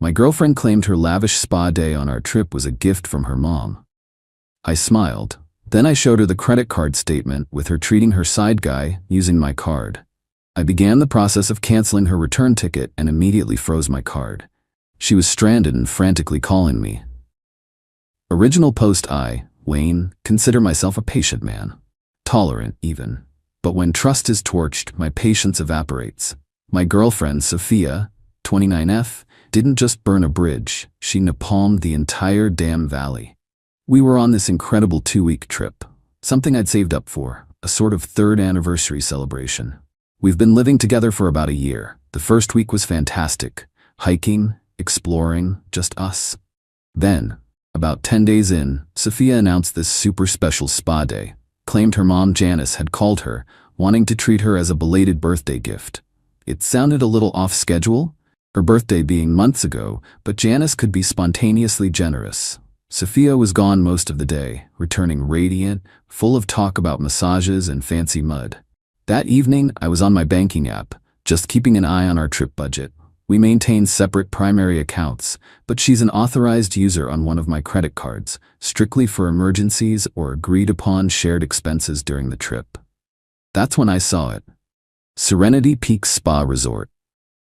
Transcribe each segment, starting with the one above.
My girlfriend claimed her lavish spa day on our trip was a gift from her mom. I smiled. Then I showed her the credit card statement with her treating her side guy using my card. I began the process of canceling her return ticket and immediately froze my card. She was stranded and frantically calling me. Original post: I, Wayne, consider myself a patient man. Tolerant, even. But when trust is torched, my patience evaporates. My girlfriend, Sophia, 29F, didn't just burn a bridge, she napalmed the entire damn valley. We were on this incredible 2-week trip, something I'd saved up for, a sort of third anniversary celebration. We've been living together for about a year. The first week was fantastic. Hiking, exploring, just us. Then, about 10 days in, Sophia announced this super special spa day, claimed her mom Janice had called her, wanting to treat her as a belated birthday gift. It sounded a little off schedule, her birthday being months ago, but Janice could be spontaneously generous. Sophia was gone most of the day, returning radiant, full of talk about massages and fancy mud. That evening, I was on my banking app, just keeping an eye on our trip budget. We maintain separate primary accounts, but she's an authorized user on one of my credit cards, strictly for emergencies or agreed-upon shared expenses during the trip. That's when I saw it. Serenity Peak Spa Resort.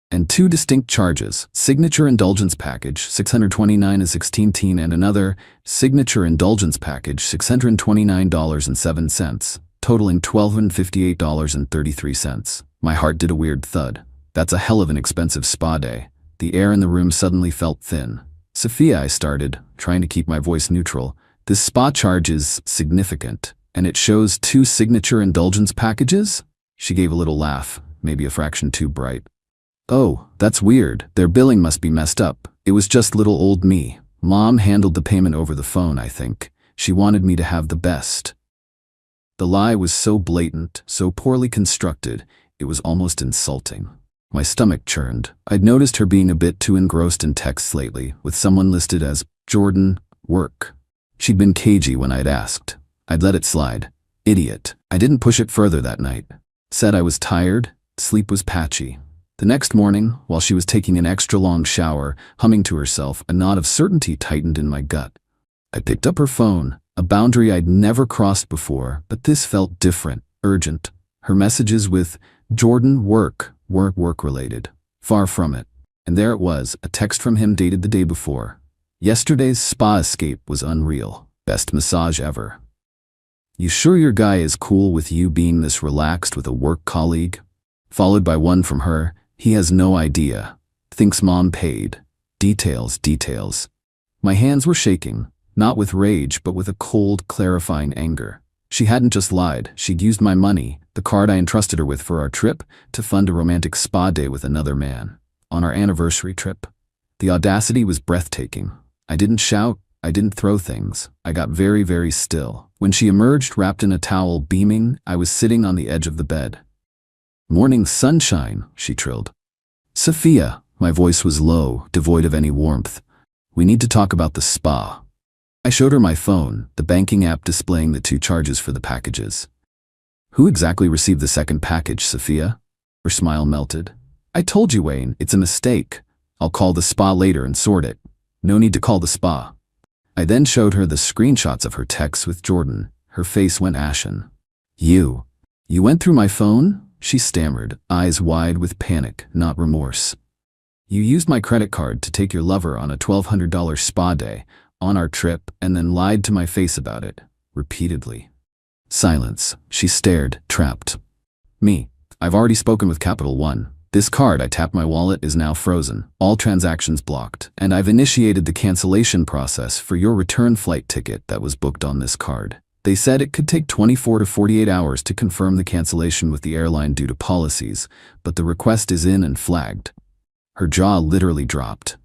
And 2 distinct charges: Signature Indulgence Package, $629.16, and another, Signature Indulgence Package, $629.07, totaling $1,258.33. My heart did a weird thud. That's a hell of an expensive spa day. The air in the room suddenly felt thin. Sophia, I started, trying to keep my voice neutral. This spa charge is significant, and it shows 2 signature indulgence packages? She gave a little laugh, maybe a fraction too bright. Oh, that's weird. Their billing must be messed up. It was just little old me. Mom handled the payment over the phone, I think. She wanted me to have the best. The lie was so blatant, so poorly constructed, it was almost insulting. My stomach churned. I'd noticed her being a bit too engrossed in texts lately, with someone listed as Jordan, work. She'd been cagey when I'd asked. I'd let it slide. Idiot. I didn't push it further that night. Said I was tired, sleep was patchy. The next morning, while she was taking an extra long shower, humming to herself, a knot of certainty tightened in my gut. I picked up her phone, a boundary I'd never crossed before, but this felt different, urgent. Her messages with Jordan, work, weren't work-related. Far from it. And there it was, a text from him dated the day before. Yesterday's spa escape was unreal. Best massage ever. You sure your guy is cool with you being this relaxed with a work colleague? Followed by one from her, he has no idea. Thinks mom paid. Details. My hands were shaking, not with rage but with a cold, clarifying anger. She hadn't just lied, she'd used my money, the card I entrusted her with for our trip, to fund a romantic spa day with another man. On our anniversary trip. The audacity was breathtaking. I didn't shout, I didn't throw things. I got very, very still. When she emerged wrapped in a towel, beaming, I was sitting on the edge of the bed. Morning sunshine, she trilled. Sophia, my voice was low, devoid of any warmth. We need to talk about the spa. I showed her my phone, the banking app displaying the 2 charges for the packages. Who exactly received the second package, Sophia? Her smile melted. I told you, Wayne, it's a mistake. I'll call the spa later and sort it. No need to call the spa. I then showed her the screenshots of her texts with Jordan. Her face went ashen. You went through my phone? She stammered, eyes wide with panic, not remorse. You used my credit card to take your lover on a $1,200 spa day, on our trip, and then lied to my face about it, repeatedly. Silence. She stared, trapped. Me. I've already spoken with Capital One. This card, I tapped my wallet, is now frozen, all transactions blocked, and I've initiated the cancellation process for your return flight ticket that was booked on this card. They said it could take 24 to 48 hours to confirm the cancellation with the airline due to policies, but the request is in and flagged. Her jaw literally dropped.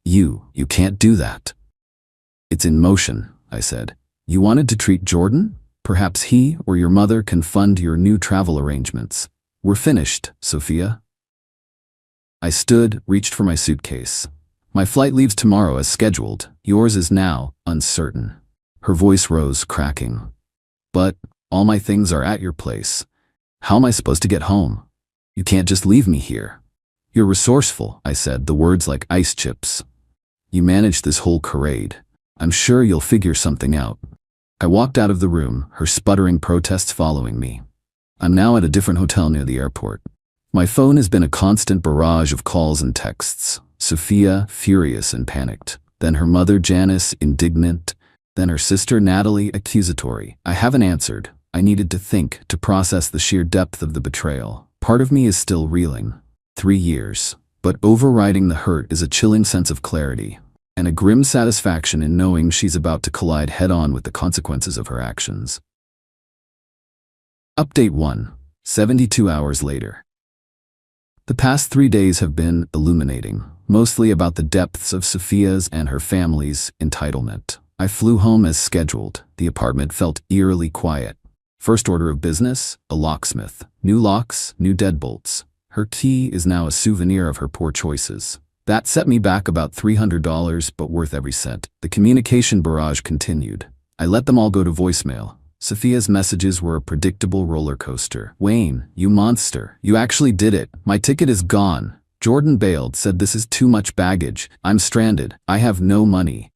You can't do that. It's in motion, I said. You wanted to treat Jordan? Perhaps he or your mother can fund your new travel arrangements. We're finished, Sophia. I stood, reached for my suitcase. My flight leaves tomorrow as scheduled. Yours is now uncertain. Her voice rose, cracking. But all my things are at your place. How am I supposed to get home? You can't just leave me here. You're resourceful, I said, the words like ice chips. You managed this whole charade. I'm sure you'll figure something out. I walked out of the room, her sputtering protests following me. I'm now at a different hotel near the airport. My phone has been a constant barrage of calls and texts. Sophia, furious and panicked. Then her mother, Janice, indignant. Then her sister, Natalie, accusatory. I haven't answered. I needed to think, to process the sheer depth of the betrayal. Part of me is still reeling. 3 years. But overriding the hurt is a chilling sense of clarity, and a grim satisfaction in knowing she's about to collide head-on with the consequences of her actions. Update 1. 72 hours later. The past 3 days have been illuminating, mostly about the depths of Sophia's and her family's entitlement. I flew home as scheduled. The apartment felt eerily quiet. First order of business, a locksmith. New locks, new deadbolts. Her key is now a souvenir of her poor choices. That set me back about $300, but worth every cent. The communication barrage continued. I let them all go to voicemail. Sophia's messages were a predictable roller coaster. Wayne, you monster. You actually did it. My ticket is gone. Jordan bailed, said this is too much baggage. I'm stranded. I have no money.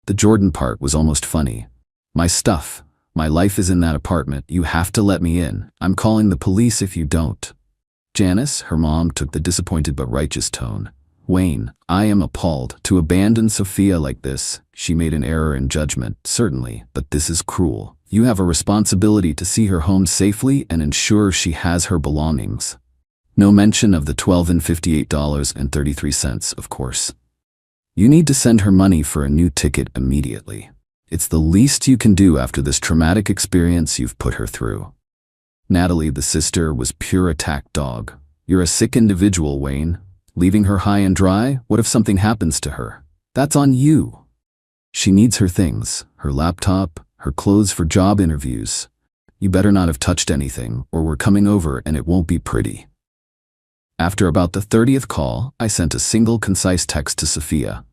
The Jordan part was almost funny. My stuff. My life is in that apartment. You have to let me in. I'm calling the police if you don't. Janice, her mom, took the disappointed but righteous tone. Wayne, I am appalled. To abandon Sophia like this. She made an error in judgment, certainly, but this is cruel. You have a responsibility to see her home safely and ensure she has her belongings. No mention of the $12 and $58.33, of course. You need to send her money for a new ticket immediately. It's the least you can do after this traumatic experience you've put her through. Natalie, the sister, was pure attack dog. You're a sick individual, Wayne. Leaving her high and dry? What if something happens to her? That's on you. She needs her things, her laptop, her clothes for job interviews. You better not have touched anything, or we're coming over and it won't be pretty. After about the 30th call, I sent a single concise text to Sophia.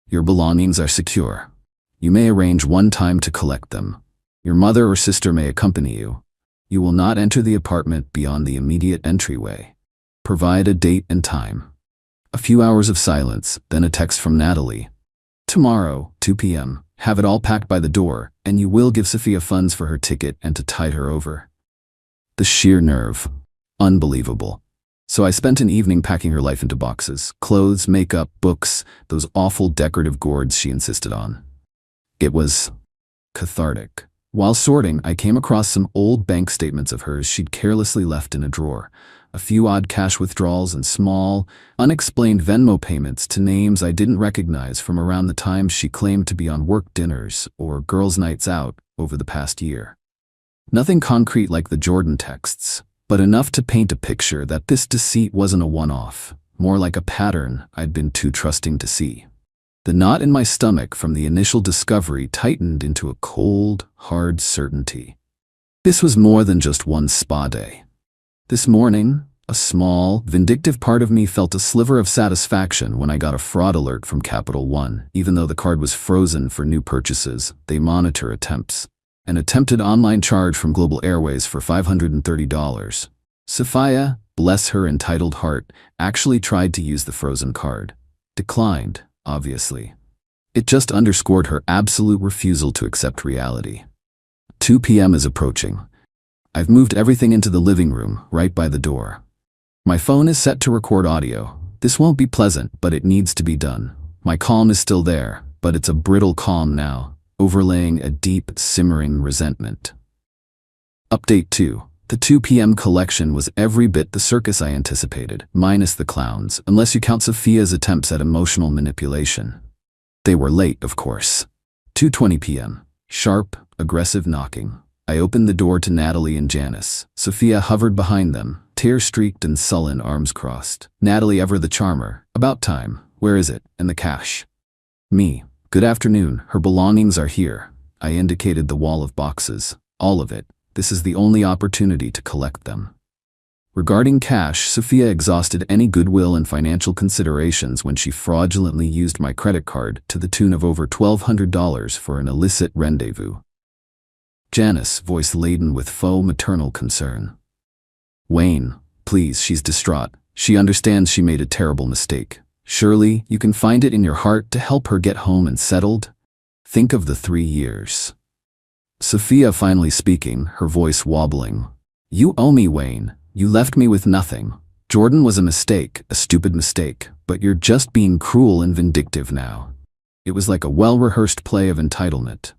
Your belongings are secure. You may arrange one time to collect them. Your mother or sister may accompany you. You will not enter the apartment beyond the immediate entryway. Provide a date and time. A few hours of silence, then a text from Natalie. Tomorrow, 2 p.m., have it all packed by the door, and you will give Sophia funds for her ticket and to tide her over. The sheer nerve. Unbelievable. So I spent an evening packing her life into boxes. Clothes, makeup, books, those awful decorative gourds she insisted on. It was cathartic. While sorting, I came across some old bank statements of hers she'd carelessly left in a drawer. A few odd cash withdrawals and small, unexplained Venmo payments to names I didn't recognize from around the time she claimed to be on work dinners or girls' nights out over the past year. Nothing concrete like the Jordan texts, but enough to paint a picture that this deceit wasn't a one-off, more like a pattern I'd been too trusting to see. The knot in my stomach from the initial discovery tightened into a cold, hard certainty. This was more than just one spa day. This morning, a small, vindictive part of me felt a sliver of satisfaction when I got a fraud alert from Capital One. Even though the card was frozen for new purchases, they monitor attempts. An attempted online charge from Global Airways for $530. Sophia, bless her entitled heart, actually tried to use the frozen card. Declined. Obviously. It just underscored her absolute refusal to accept reality. 2 p.m. is approaching. I've moved everything into the living room, right by the door. My phone is set to record audio. This won't be pleasant, but it needs to be done. My calm is still there, but it's a brittle calm now, overlaying a deep, simmering resentment. Update 2. The 2 p.m. collection was every bit the circus I anticipated, minus the clowns, unless you count Sophia's attempts at emotional manipulation. They were late, of course. 2:20 p.m. Sharp, aggressive knocking. I opened the door to Natalie and Janice. Sophia hovered behind them, tear-streaked and sullen, arms crossed. Natalie, ever the charmer. About time. Where is it? And the cash? Me. Good afternoon. Her belongings are here. I indicated the wall of boxes. All of it. This is the only opportunity to collect them. Regarding cash, Sophia exhausted any goodwill and financial considerations when she fraudulently used my credit card to the tune of over $1,200 for an illicit rendezvous. Janice, voice laden with faux maternal concern. Wayne, please, she's distraught. She understands she made a terrible mistake. Surely, you can find it in your heart to help her get home and settled? Think of the 3 years. Sophia finally speaking, her voice wobbling. You owe me, Wayne. You left me with nothing. Jordan was a mistake, a stupid mistake, but you're just being cruel and vindictive now. It was like a well-rehearsed play of entitlement.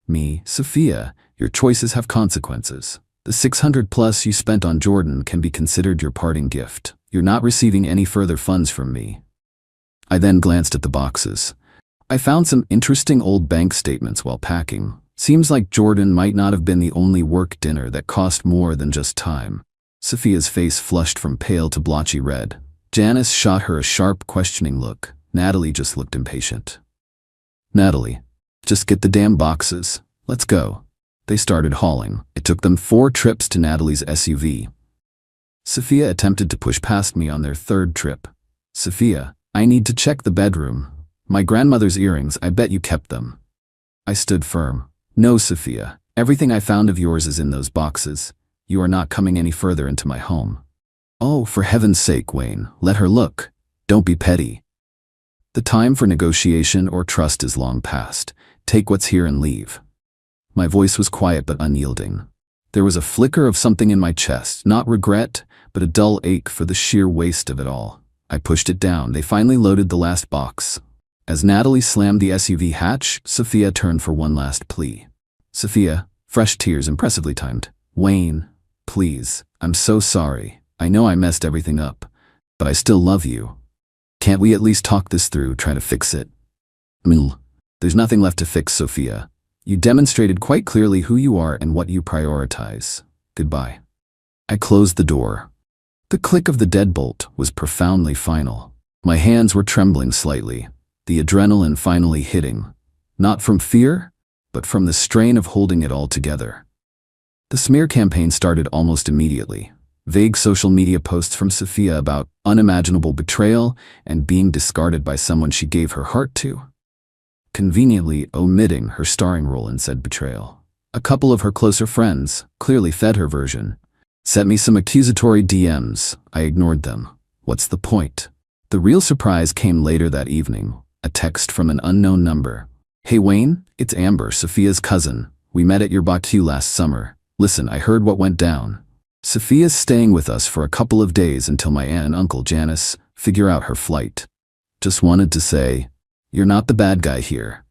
Me, Sophia, your choices have consequences. The $600+ you spent on Jordan can be considered your parting gift. You're not receiving any further funds from me. I then glanced at the boxes. I found some interesting old bank statements while packing. Seems like Jordan might not have been the only work dinner that cost more than just time. Sophia's face flushed from pale to blotchy red. Janice shot her a sharp, questioning look. Natalie just looked impatient. Natalie, just get the damn boxes. Let's go. They started hauling. It took them 4 trips to Natalie's SUV. Sophia attempted to push past me on their 3rd trip. Sophia, I need to check the bedroom. My grandmother's earrings, I bet you kept them. I stood firm. No, Sophia. Everything I found of yours is in those boxes. You are not coming any further into my home. Oh, for heaven's sake, Wayne, let her look. Don't be petty. The time for negotiation or trust is long past. Take what's here and leave. My voice was quiet but unyielding. There was a flicker of something in my chest, not regret, but a dull ache for the sheer waste of it all. I pushed it down. They finally loaded the last box. As Natalie slammed the SUV hatch, Sophia turned for one last plea. Sophia, fresh tears impressively timed. Wayne, please, I'm so sorry. I know I messed everything up, but I still love you. Can't we at least talk this through, try to fix it? There's nothing left to fix, Sophia. You demonstrated quite clearly who you are and what you prioritize. Goodbye. I closed the door. The click of the deadbolt was profoundly final. My hands were trembling slightly, the adrenaline finally hitting. Not from fear, but from the strain of holding it all together. The smear campaign started almost immediately. Vague social media posts from Sophia about unimaginable betrayal and being discarded by someone she gave her heart to, conveniently omitting her starring role in said betrayal. A couple of her closer friends clearly fed her version. Sent me some accusatory DMs. I ignored them. What's the point? The real surprise came later that evening. A text from an unknown number. Hey Wayne, it's Amber, Sophia's cousin. We met at your barbecue last summer. Listen, I heard what went down. Sophia's staying with us for a couple of days until my aunt and uncle Janice figure out her flight. Just wanted to say, you're not the bad guy here.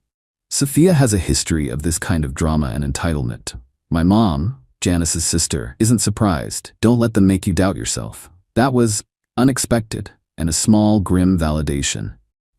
Sophia has a history of this kind of drama and entitlement. My mom, Janice's sister, isn't surprised. Don't let them make you doubt yourself. That was unexpected and a small, grim validation.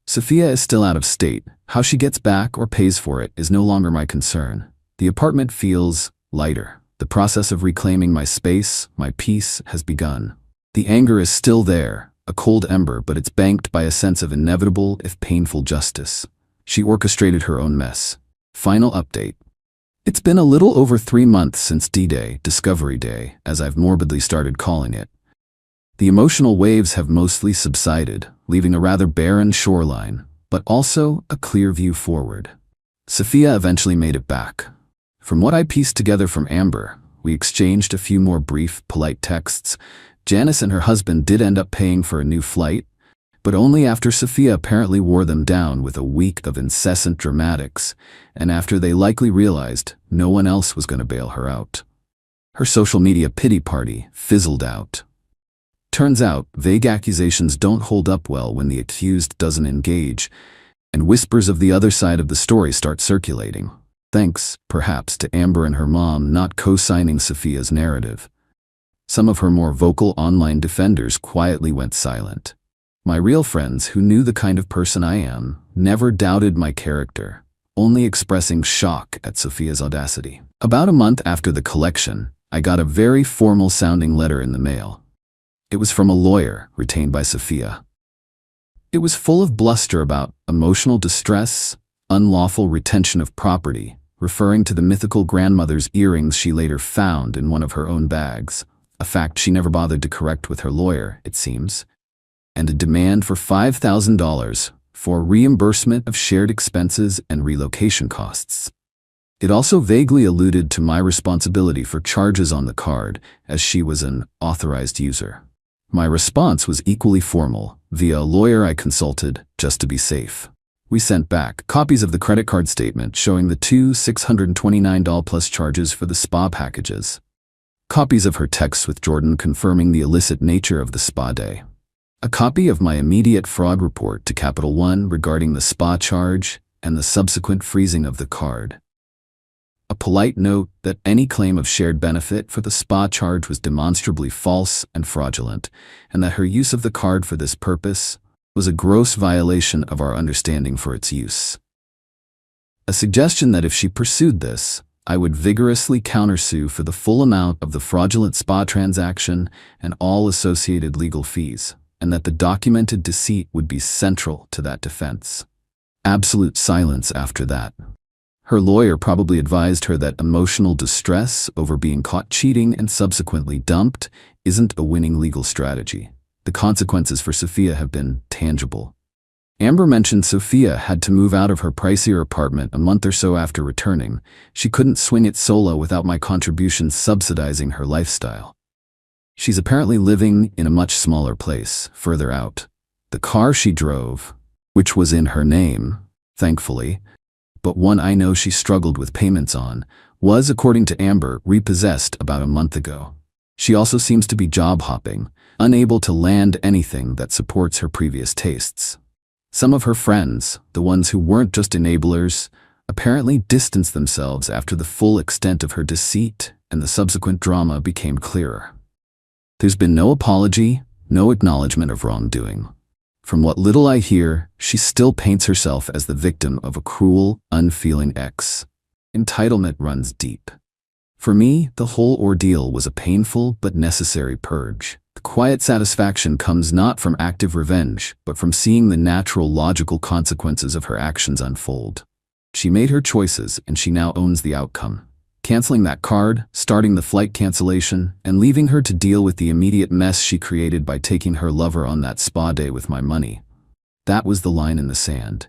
Sophia is still out of state. How she gets back or pays for it is no longer my concern. The apartment feels lighter. The process of reclaiming my space, my peace, has begun. The anger is still there, a cold ember, but it's banked by a sense of inevitable, if painful, justice. She orchestrated her own mess. Final update. It's been a little over 3 months since D-Day, Discovery Day, as I've morbidly started calling it. The emotional waves have mostly subsided, leaving a rather barren shoreline, but also a clear view forward. Sophia eventually made it back. From what I pieced together from Amber, we exchanged a few more brief, polite texts. Janice and her husband did end up paying for a new flight, but only after Sophia apparently wore them down with a week of incessant dramatics, and after they likely realized no one else was going to bail her out. Her social media pity party fizzled out. Turns out, vague accusations don't hold up well when the accused doesn't engage, and whispers of the other side of the story start circulating. Thanks, perhaps, to Amber and her mom not co-signing Sophia's narrative. Some of her more vocal online defenders quietly went silent. My real friends, who knew the kind of person I am, never doubted my character, only expressing shock at Sophia's audacity. About a month after the collection, I got a very formal-sounding letter in the mail. It was from a lawyer retained by Sophia. It was full of bluster about emotional distress, unlawful retention of property, referring to the mythical grandmother's earrings she later found in one of her own bags, a fact she never bothered to correct with her lawyer, it seems, and a demand for $5,000 for reimbursement of shared expenses and relocation costs. It also vaguely alluded to my responsibility for charges on the card, as she was an authorized user. My response was equally formal, via a lawyer I consulted, just to be safe. We sent back copies of the credit card statement showing the two $629 plus charges for the spa packages. Copies of her texts with Jordan confirming the illicit nature of the spa day. A copy of my immediate fraud report to Capital One regarding the spa charge and the subsequent freezing of the card. A polite note that any claim of shared benefit for the spa charge was demonstrably false and fraudulent, and that her use of the card for this purpose was a gross violation of our understanding for its use. A suggestion that if she pursued this, I would vigorously countersue for the full amount of the fraudulent spa transaction and all associated legal fees, and that the documented deceit would be central to that defense. Absolute silence after that. Her lawyer probably advised her that emotional distress over being caught cheating and subsequently dumped isn't a winning legal strategy. The consequences for Sophia have been tangible. Amber mentioned Sophia had to move out of her pricier apartment a month or so after returning. She couldn't swing it solo without my contributions subsidizing her lifestyle. She's apparently living in a much smaller place, further out. The car she drove, which was in her name, thankfully, but one I know she struggled with payments on, was, according to Amber, repossessed about a month ago. She also seems to be job hopping, unable to land anything that supports her previous tastes. Some of her friends, the ones who weren't just enablers, apparently distanced themselves after the full extent of her deceit and the subsequent drama became clearer. There's been no apology, no acknowledgement of wrongdoing. From what little I hear, she still paints herself as the victim of a cruel, unfeeling ex. Entitlement runs deep. For me, the whole ordeal was a painful but necessary purge. The quiet satisfaction comes not from active revenge, but from seeing the natural, logical consequences of her actions unfold. She made her choices, and she now owns the outcome. Canceling that card, starting the flight cancellation, and leaving her to deal with the immediate mess she created by taking her lover on that spa day with my money. That was the line in the sand.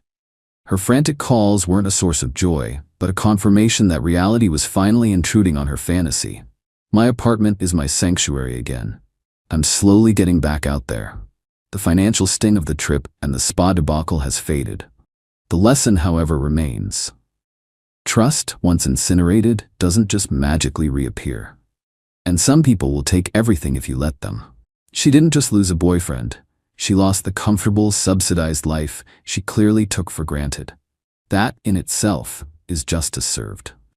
Her frantic calls weren't a source of joy, but a confirmation that reality was finally intruding on her fantasy. My apartment is my sanctuary again. I'm slowly getting back out there. The financial sting of the trip and the spa debacle has faded. The lesson, however, remains. Trust, once incinerated, doesn't just magically reappear. And some people will take everything if you let them. She didn't just lose a boyfriend. She lost the comfortable, subsidized life she clearly took for granted. That, in itself, is justice served.